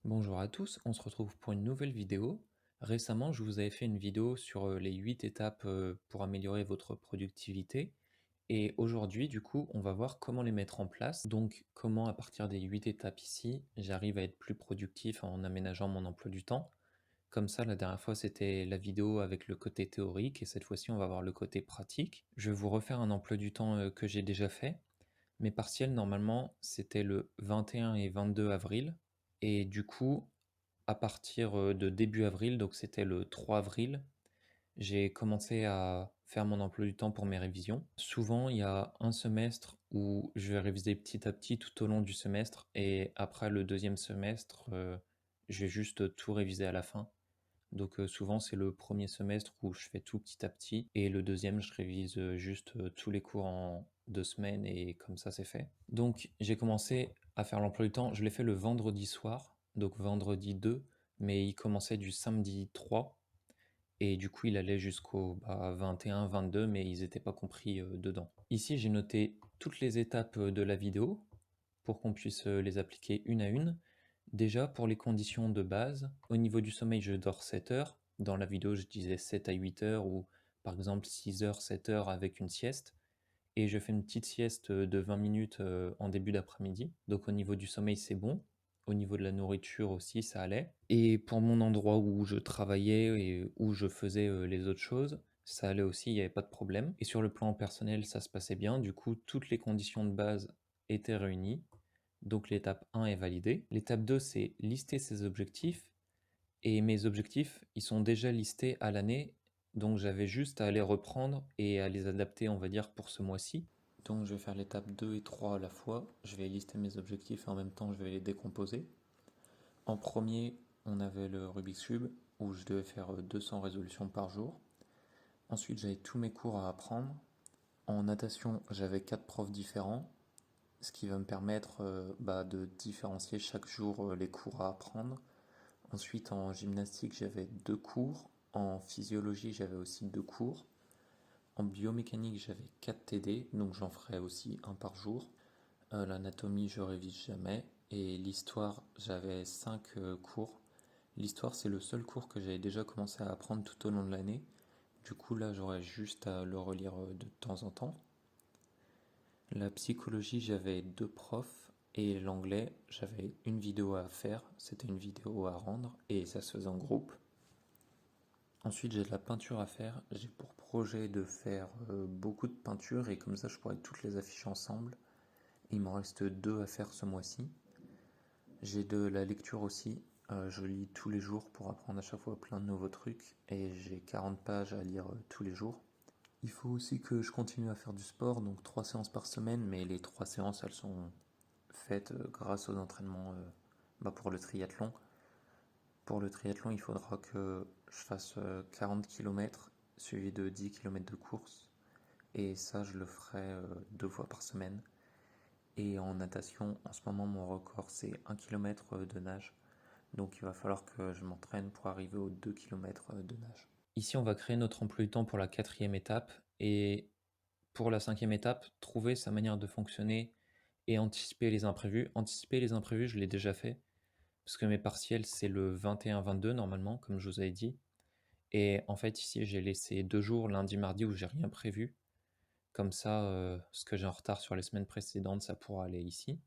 Bonjour à tous, on se retrouve pour une nouvelle vidéo. Récemment, je vous avais fait une vidéo sur les 8 étapes pour améliorer votre productivité. Et aujourd'hui, du coup, on va voir comment les mettre en place. Donc, comment à partir des 8 étapes ici, j'arrive à être plus productif en aménageant mon emploi du temps. Comme ça, la dernière fois, c'était la vidéo avec le côté théorique et cette fois-ci, on va voir le côté pratique. Je vais vous refaire un emploi du temps que j'ai déjà fait. Mes partiels, normalement, c'était le 21 et 22 avril. Et du coup, à partir, de début avril, donc c'était le 3 avril, j'ai commencé à faire mon emploi du temps pour mes révisions. Souvent, il y a un semestre où je vais réviser petit à petit tout au long du semestre et après le deuxième semestre, je vais juste tout réviser à la fin. Donc, souvent, c'est le premier semestre où je fais tout petit à petit et le deuxième, je révise, juste, tous les cours en 2 semaines et comme ça, c'est fait. Donc j'ai commencé à faire l'emploi du temps, je l'ai fait le vendredi soir, donc vendredi 2, mais il commençait du samedi 3 et du coup, il allait jusqu'au, 21-22, mais ils étaient pas compris, dedans. Ici, j'ai noté toutes les étapes, de la vidéo pour qu'on puisse, les appliquer une à une. Déjà, pour les conditions de base, au niveau du sommeil, je dors 7 heures. Dans la vidéo, je disais 7 à 8 heures ou par exemple 6 heures, 7 heures avec une sieste. Et je fais une petite sieste de 20 minutes en début d'après-midi. Donc au niveau du sommeil, c'est bon. Au niveau de la nourriture aussi, ça allait. Et pour mon endroit où je travaillais et où je faisais les autres choses, ça allait aussi, il n'y avait pas de problème. Et sur le plan personnel, ça se passait bien. Du coup, toutes les conditions de base étaient réunies. Donc l'étape 1 est validée. L'étape 2, c'est lister ses objectifs. Et mes objectifs, ils sont déjà listés à l'année, donc j'avais juste à les reprendre et à les adapter, on va dire, pour ce mois-ci. Donc je vais faire l'étape 2 et 3 à la fois. Je vais lister mes objectifs et en même temps je vais les décomposer. En premier, on avait le Rubik's Cube où je devais faire 200 résolutions par jour. Ensuite, j'avais tous mes cours à apprendre. En natation, j'avais 4 profs différents, ce qui va me permettre de différencier chaque jour les cours à apprendre. Ensuite, en gymnastique, j'avais 2 cours. En physiologie, j'avais aussi 2 cours. En biomécanique, j'avais 4 TD, donc j'en ferai aussi un par jour. L'anatomie, je révise jamais. Et l'histoire, j'avais 5 cours. L'histoire, c'est le seul cours que j'avais déjà commencé à apprendre tout au long de l'année. Du coup, là, j'aurais juste à le relire de temps en temps. La psychologie, j'avais 2 profs. Et l'anglais, j'avais une vidéo à faire. C'était une vidéo à rendre. Et ça se faisait en groupe. Ensuite, j'ai de la peinture à faire. J'ai pour projet de faire beaucoup de peinture et comme ça, je pourrais toutes les afficher ensemble. Il m'en reste 2 à faire ce mois-ci. J'ai de la lecture aussi. Je lis tous les jours pour apprendre à chaque fois plein de nouveaux trucs et j'ai 40 pages à lire tous les jours. Il faut aussi que je continue à faire du sport, donc 3 séances par semaine, mais les 3 séances, elles sont faites grâce aux entraînements pour le triathlon. Pour le triathlon, il faudra que je fasse 40 km suivi de 10 km de course. Et ça, je le ferai 2 fois par semaine. Et en natation, en ce moment, mon record, c'est 1 km de nage. Donc il va falloir que je m'entraîne pour arriver aux 2 km de nage. Ici, on va créer notre emploi du temps pour la quatrième étape. Et pour la cinquième étape, trouver sa manière de fonctionner et anticiper les imprévus. Anticiper les imprévus, je l'ai déjà fait. Parce que mes partiels, c'est le 21-22 normalement, comme je vous avais dit. Et en fait, ici, j'ai laissé 2 jours, lundi, mardi, où j'ai rien prévu. Comme ça, ce que j'ai en retard sur les semaines précédentes, ça pourra aller ici.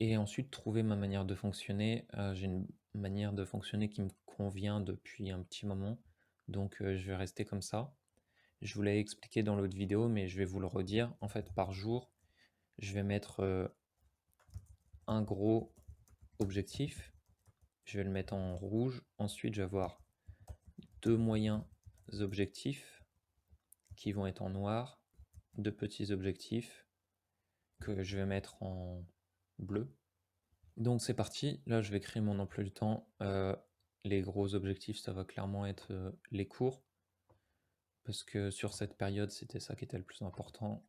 Et ensuite, trouver ma manière de fonctionner. J'ai une manière de fonctionner qui me convient depuis un petit moment. Donc, je vais rester comme ça. Je vous l'ai expliqué dans l'autre vidéo, mais je vais vous le redire. En fait, par jour, je vais mettre un gros objectif. Je vais le mettre en rouge. Ensuite, je vais avoir 2 moyens objectifs qui vont être en noir, 2 petits objectifs que je vais mettre en bleu. Donc c'est parti, là je vais créer mon emploi du temps. Les gros objectifs, ça va clairement être les cours, parce que sur cette période, c'était ça qui était le plus important.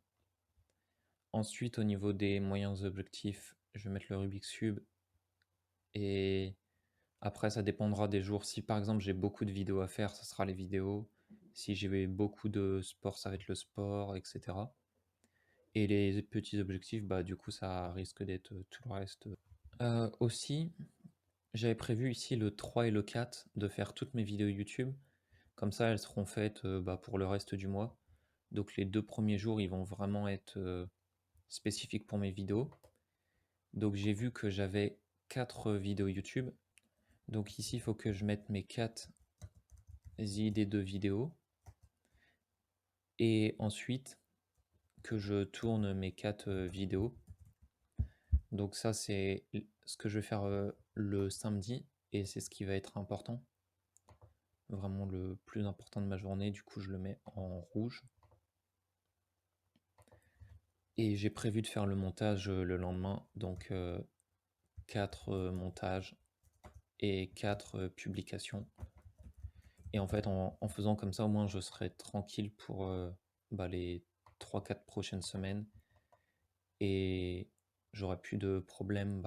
Ensuite, au niveau des moyens objectifs, je vais mettre le Rubik's Cube. Et après, ça dépendra des jours. Si par exemple j'ai beaucoup de vidéos à faire, ça sera les vidéos. Si j'ai beaucoup de sport, ça va être le sport, etc. Et les petits objectifs, du coup, ça risque d'être tout le reste. Aussi, J'avais prévu ici le 3 et le 4 de faire toutes mes vidéos YouTube. Comme ça, elles seront faites pour le reste du mois. Donc les 2 premiers jours, ils vont vraiment être spécifiques pour mes vidéos. Donc j'ai vu que j'avais 4 vidéos YouTube. Donc ici, il faut que je mette mes 4 idées de vidéos. Et ensuite, que je tourne mes 4 vidéos. Donc ça, c'est ce que je vais faire le samedi. Et c'est ce qui va être important. Vraiment le plus important de ma journée. Du coup, je le mets en rouge. Et j'ai prévu de faire le montage le lendemain. Donc 4 montages et 4 publications. Et en fait, en faisant comme ça, au moins, je serai tranquille pour les 3-4 prochaines semaines. Et j'aurai plus de problèmes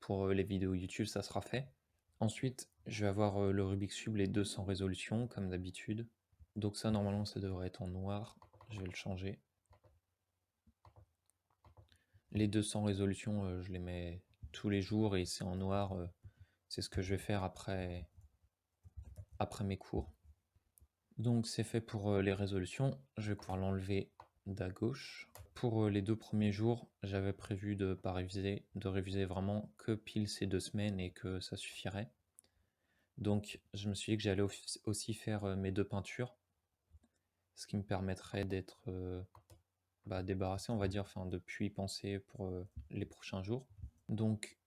pour les vidéos YouTube, ça sera fait. Ensuite, je vais avoir le Rubik's Cube, les 200 résolutions, comme d'habitude. Donc ça, normalement, ça devrait être en noir. Je vais le changer. Les 200 résolutions, je les mets tous les jours et c'est en noir. C'est ce que je vais faire après mes cours. Donc c'est fait pour les résolutions. Je vais pouvoir l'enlever d'à gauche. Pour les 2 premiers jours, j'avais prévu de pas réviser, de réviser vraiment que pile ces 2 semaines et que ça suffirait. Donc je me suis dit que j'allais aussi faire mes 2 peintures, ce qui me permettrait d'être débarrassé, on va dire, enfin de plus y penser pour les prochains jours. Donc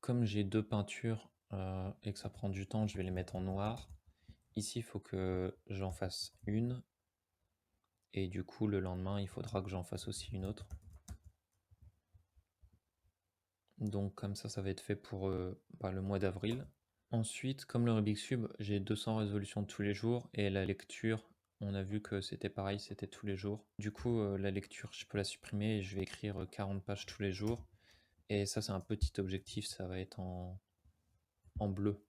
comme j'ai 2 peintures et que ça prend du temps, je vais les mettre en noir. Ici, il faut que j'en fasse une. Et du coup, le lendemain, il faudra que j'en fasse aussi une autre. Donc comme ça va être fait pour le mois d'avril. Ensuite, comme le Rubik's Cube, j'ai 200 résolutions tous les jours. Et la lecture, on a vu que c'était pareil, c'était tous les jours. Du coup, la lecture, je peux la supprimer et je vais écrire 40 pages tous les jours. Et ça, c'est un petit objectif, ça va être en bleu.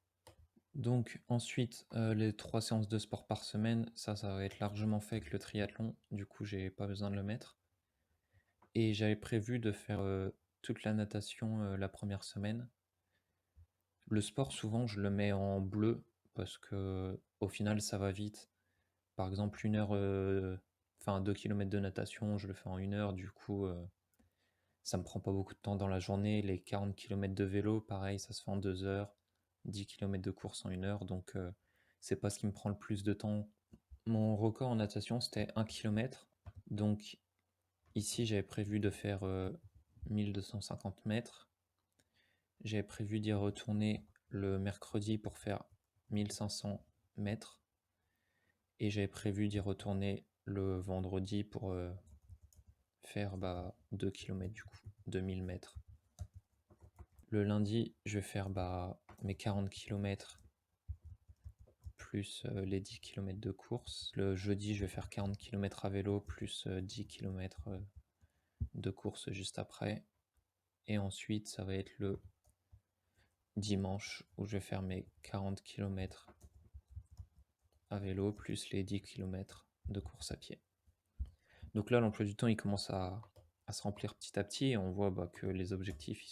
Donc ensuite, les 3 séances de sport par semaine, ça va être largement fait avec le triathlon. Du coup, j'ai pas besoin de le mettre. Et j'avais prévu de faire toute la natation la première semaine. Le sport, souvent, je le mets en bleu parce que au final, ça va vite. Par exemple, 2 km de natation, je le fais en 1 heure. Du coup, ça me prend pas beaucoup de temps dans la journée. Les 40 km de vélo, pareil, ça se fait en 2 heures. 10 km de course en 1 heure. Donc, c'est pas ce qui me prend le plus de temps. Mon record en natation, c'était 1 km. Donc, ici, j'avais prévu de faire 1250 mètres. J'avais prévu d'y retourner le mercredi pour faire 1500 mètres. Et j'avais prévu d'y retourner le vendredi pour faire 2 km du coup, 2000 mètres. Le lundi, je vais faire mes 40 km plus les 10 km de course. Le jeudi, je vais faire 40 km à vélo plus 10 km de course juste après. Et ensuite, ça va être le dimanche où je vais faire mes 40 km à vélo plus les 10 km de course à pied. Donc là, l'emploi du temps, il commence à se remplir petit à petit et on voit que les objectifs, ils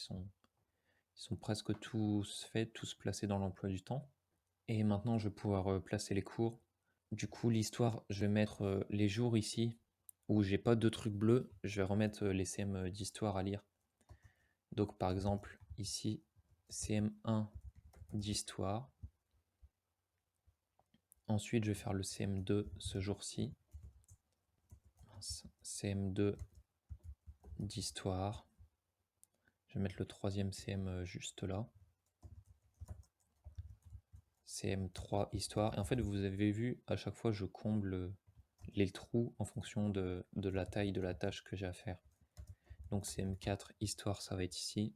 sont presque tous faits, tous placés dans l'emploi du temps. Et maintenant, je vais pouvoir placer les cours. Du coup, l'histoire, je vais mettre les jours ici où j'ai pas de trucs bleus, je vais remettre les CM d'histoire à lire. Donc par exemple, ici, CM1 d'histoire. Ensuite, je vais faire le CM2 ce jour-ci. CM2 d'histoire. Je vais mettre le 3e CM juste là. CM3 histoire. Et en fait, vous avez vu, à chaque fois, je comble les trous en fonction de la taille de la tâche que j'ai à faire. Donc CM4 histoire, ça va être ici.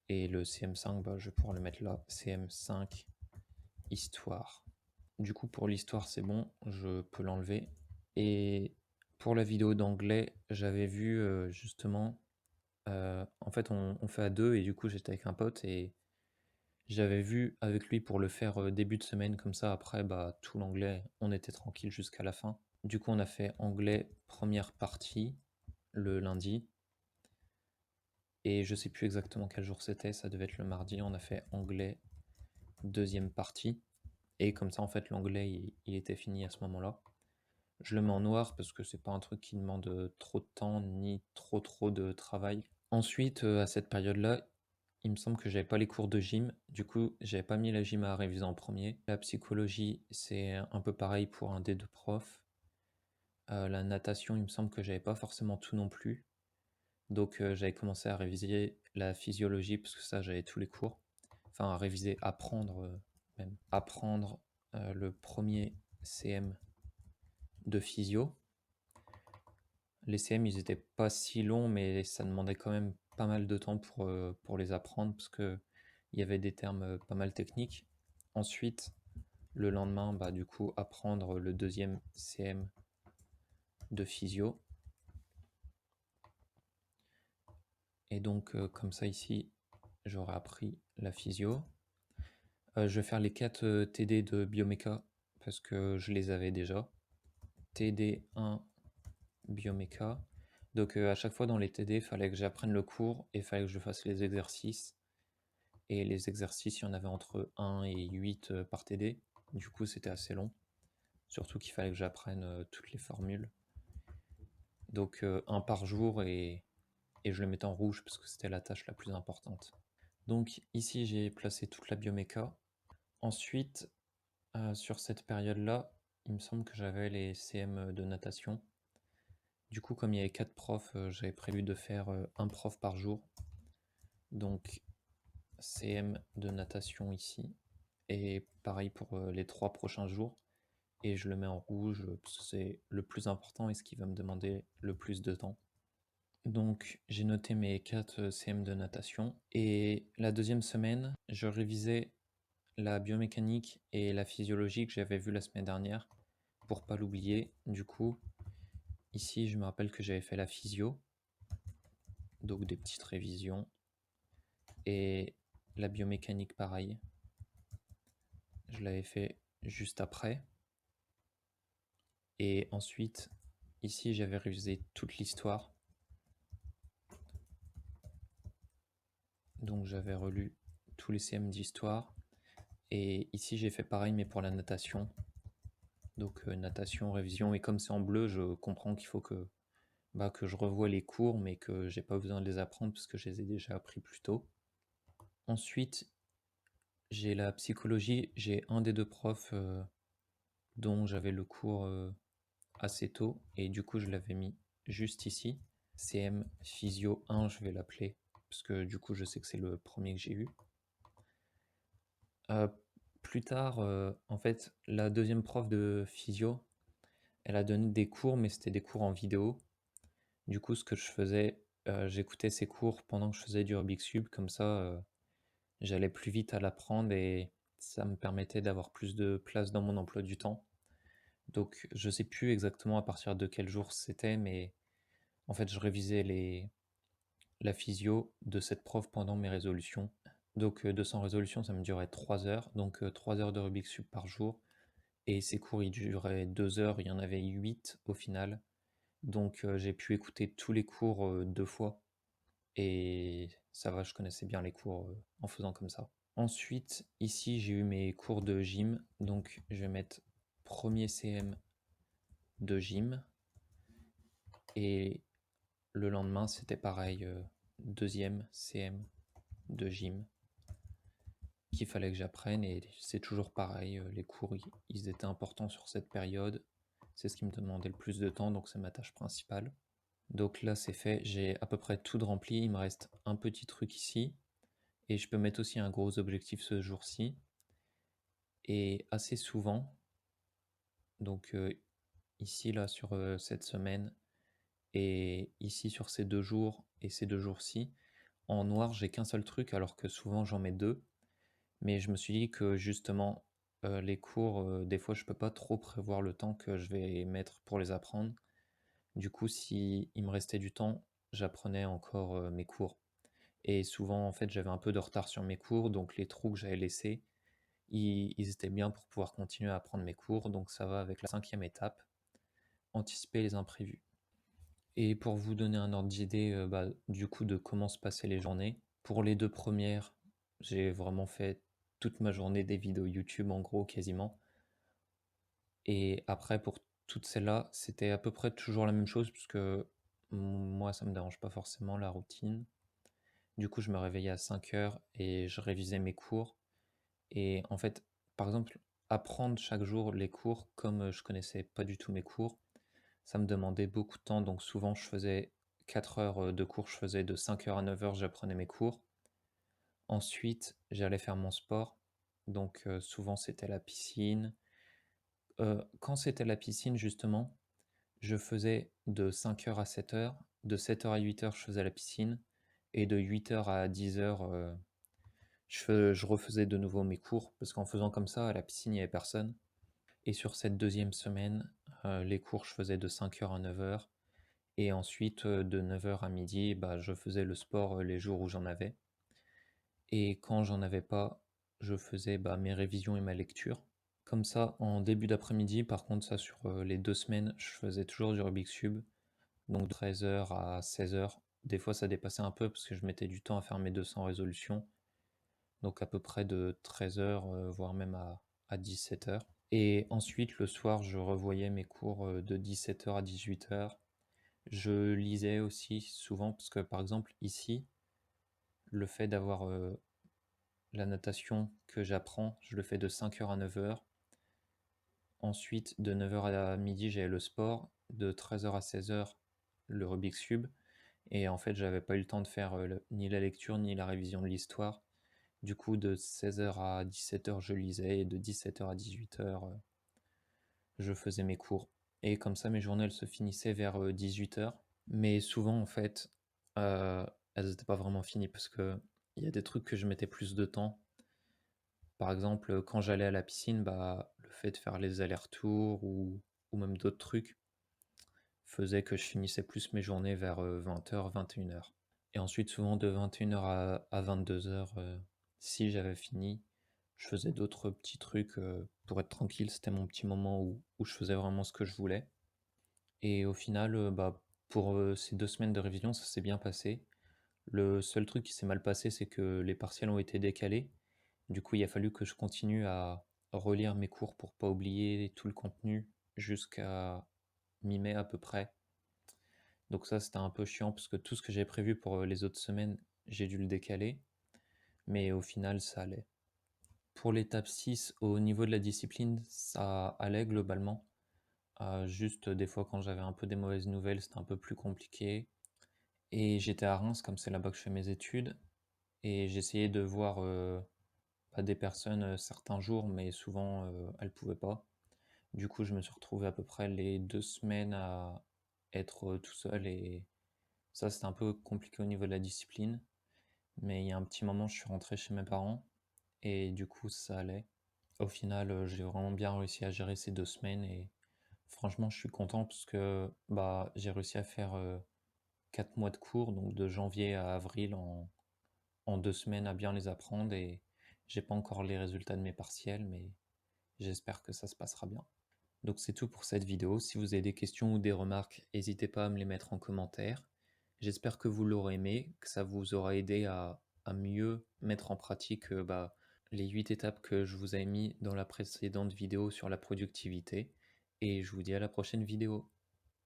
Et le CM5, je vais pouvoir le mettre là. CM5 histoire. Du coup, pour l'histoire, c'est bon, je peux l'enlever. Et pour la vidéo d'anglais, j'avais vu justement, en fait, on fait à deux et du coup, j'étais avec un pote et j'avais vu avec lui pour le faire début de semaine, comme ça, après, tout l'anglais, on était tranquille jusqu'à la fin. Du coup, on a fait anglais première partie le lundi. Et je sais plus exactement quel jour c'était, ça devait être le mardi, on a fait anglais, deuxième partie. Et comme ça, en fait, l'anglais, il était fini à ce moment-là. Je le mets en noir parce que c'est pas un truc qui demande trop de temps ni trop de travail. Ensuite, à cette période-là, il me semble que j'avais pas les cours de gym. Du coup, j'avais pas mis la gym à réviser en premier. La psychologie, c'est un peu pareil pour un des deux profs. La natation, il me semble que j'avais pas forcément tout non plus. Donc j'avais commencé à réviser la physiologie parce que ça, j'avais tous les cours. Enfin, à réviser, apprendre même. Apprendre le premier CM de physio. Les CM, ils étaient pas si longs, mais ça demandait quand même pas mal de temps pour les apprendre parce que il y avait des termes pas mal techniques. Ensuite, le lendemain, bah, du coup, apprendre le deuxième CM de physio. Et donc, comme ça, ici, j'aurais appris la physio. Je vais faire les 4 TD de bioméca parce que je les avais déjà. TD1 bioméca. Donc à chaque fois dans les TD, il fallait que j'apprenne le cours et il fallait que je fasse les exercices. Et les exercices, il y en avait entre 1 et 8 par TD. Du coup, c'était assez long. Surtout qu'il fallait que j'apprenne toutes les formules. Donc un par jour et je le mettais en rouge parce que c'était la tâche la plus importante. Donc ici, j'ai placé toute la bioméca. Ensuite, sur cette période-là, il me semble que j'avais les CM de natation. Du coup, comme il y avait 4 profs, j'avais prévu de faire un prof par jour. Donc CM de natation ici. Et pareil pour les 3 prochains jours. Et je le mets en rouge parce que c'est le plus important et ce qui va me demander le plus de temps. Donc j'ai noté mes 4 CM de natation. Et la deuxième semaine, je révisais la biomécanique et la physiologie que j'avais vue la semaine dernière pour pas l'oublier. Du coup, ici, je me rappelle que j'avais fait la physio, donc des petites révisions. Et la biomécanique, pareil. Je l'avais fait juste après. Et ensuite, ici, j'avais révisé toute l'histoire. Donc j'avais relu tous les CM d'histoire. Et ici, j'ai fait pareil, mais pour la natation. Donc natation, révision. Et comme c'est en bleu, je comprends qu'il faut que je revoie les cours, mais que j'ai pas besoin de les apprendre parce que je les ai déjà appris plus tôt. Ensuite, j'ai la psychologie. J'ai un des deux profs dont j'avais le cours assez tôt. Et du coup, je l'avais mis juste ici. CM Physio 1, je vais l'appeler. Parce que du coup, je sais que c'est le premier que j'ai eu. Euh, Plus tard, en fait, la deuxième prof de physio, elle a donné des cours, mais c'était des cours en vidéo. Du coup, ce que je faisais, j'écoutais ses cours pendant que je faisais du Rubik's Cube, comme ça, j'allais plus vite à l'apprendre et ça me permettait d'avoir plus de place dans mon emploi du temps. Donc, je sais plus exactement à partir de quel jour c'était, mais en fait, je révisais la physio de cette prof pendant mes résolutions. Donc, 200 résolutions, ça me durait 3 heures, donc 3 heures de Rubik's Cube par jour. Et ces cours, ils duraient 2 heures, il y en avait 8 au final. Donc j'ai pu écouter tous les cours 2 fois. Et ça va, je connaissais bien les cours en faisant comme ça. Ensuite, ici, j'ai eu mes cours de gym. Donc je vais mettre premier CM de gym. Et le lendemain, c'était pareil, deuxième CM de gym qu'il fallait que j'apprenne. Et c'est toujours pareil, les cours, ils étaient importants sur cette période. C'est ce qui me demandait le plus de temps, donc c'est ma tâche principale. Donc là, c'est fait, j'ai à peu près tout de rempli, il me reste un petit truc ici, et je peux mettre aussi un gros objectif ce jour-ci. Et assez souvent, donc ici, là, sur cette semaine, et ici sur ces 2 jours, et ces 2 jours-ci, en noir, j'ai qu'un seul truc, alors que souvent j'en mets deux. Mais je me suis dit que justement, les cours, des fois, je peux pas trop prévoir le temps que je vais mettre pour les apprendre. Du coup, si il me restait du temps, j'apprenais encore mes cours. Et souvent, en fait, j'avais un peu de retard sur mes cours, donc les trous que j'avais laissés, ils étaient bien pour pouvoir continuer à apprendre mes cours. Donc ça va avec la cinquième étape, anticiper les imprévus. Et pour vous donner un ordre d'idée, du coup, de comment se passaient les journées, pour les 2 premières, j'ai vraiment fait toute ma journée des vidéos YouTube, en gros, quasiment. Et après pour toutes celles-là, c'était à peu près toujours la même chose puisque moi, ça me dérange pas forcément la routine. Du coup, je me réveillais à 5 heures et je révisais mes cours. Et en fait, par exemple, apprendre chaque jour les cours, comme, je connaissais pas du tout mes cours, ça me demandait beaucoup de temps. Donc souvent, je faisais 4 heures, de cours, je faisais de 5 heures à 9 heures, j'apprenais mes cours. Ensuite, j'allais faire mon sport, donc souvent c'était la piscine. Quand c'était la piscine justement, je faisais de 5 heures à 7 heures, de 7 heures à 8 heures, je faisais la piscine et de 8 heures à 10 heures, je refaisais de nouveau mes cours parce qu'en faisant comme ça, à la piscine, il y avait personne. Et sur cette deuxième semaine, les cours, je faisais de 5 heures à 9 heures et ensuite, de 9 heures à midi, je faisais le sport, les jours où j'en avais. Et quand j'en avais pas, je faisais, mes révisions et ma lecture. Comme ça, en début d'après-midi, par contre, ça sur, les 2 semaines, je faisais toujours du Rubik's Cube, donc de 13 heures à 16 heures. Des fois, ça dépassait un peu parce que je mettais du temps à faire mes 200 résolutions, donc à peu près de 13 heures, voire même à 17 heures. Et ensuite, le soir, je revoyais mes cours, de 17 heures à 18 heures. Je lisais aussi souvent parce que, par exemple, ici, le fait d'avoir, la natation que j'apprends, je le fais de 5 heures à 9 heures. Ensuite, de 9 heures à midi, j'avais le sport. De 13 heures à 16 heures, le Rubik's Cube. Et en fait, j'avais pas eu le temps de faire ni la lecture ni la révision de l'histoire. Du coup, de 16 heures à 17 heures, je lisais. Et de 17 heures à 18 heures, je faisais mes cours. Et comme ça, mes journées, elles se finissaient vers 18 heures. Mais souvent, en fait, euh, elles n'étaient pas vraiment finies parce que il y a des trucs que je mettais plus de temps. Par exemple, quand j'allais à la piscine, le fait de faire les allers-retours ou même d'autres trucs faisait que je finissais plus mes journées vers 20 heures, 21 heures. Et ensuite, souvent de 21 heures à 22 heures, si j'avais fini, je faisais d'autres petits trucs pour être tranquille. C'était mon petit moment où je faisais vraiment ce que je voulais. Et au final, pour ces 2 semaines de révision, ça s'est bien passé. Le seul truc qui s'est mal passé, c'est que les partiels ont été décalés. Du coup, il a fallu que je continue à relire mes cours pour pas oublier tout le contenu jusqu'à mi-mai à peu près. Donc ça, c'était un peu chiant parce que tout ce que j'avais prévu pour les autres semaines, j'ai dû le décaler. Mais au final, ça allait. Pour l'étape 6, au niveau de la discipline, ça allait globalement. Juste des fois, quand j'avais un peu des mauvaises nouvelles, c'était un peu plus compliqué. Et j'étais à Reims, comme c'est là-bas que je fais mes études. Et j'essayais de voir pas des personnes certains jours, mais souvent elles pouvaient pas. Du coup, je me suis retrouvé à peu près les 2 semaines à être tout seul et ça, c'était un peu compliqué au niveau de la discipline. Mais il y a un petit moment, je suis rentré chez mes parents et du coup, ça allait. Au final, j'ai vraiment bien réussi à gérer ces 2 semaines et franchement, je suis content parce que j'ai réussi à faire 4 mois de cours, donc de janvier à avril en 2 semaines à bien les apprendre et j'ai pas encore les résultats de mes partiels, mais j'espère que ça se passera bien. Donc c'est tout pour cette vidéo. Si vous avez des questions ou des remarques, n'hésitez pas à me les mettre en commentaire. J'espère que vous l'aurez aimé, que ça vous aura aidé à mieux mettre en pratique les 8 étapes que je vous ai mis dans la précédente vidéo sur la productivité. Et je vous dis à la prochaine vidéo.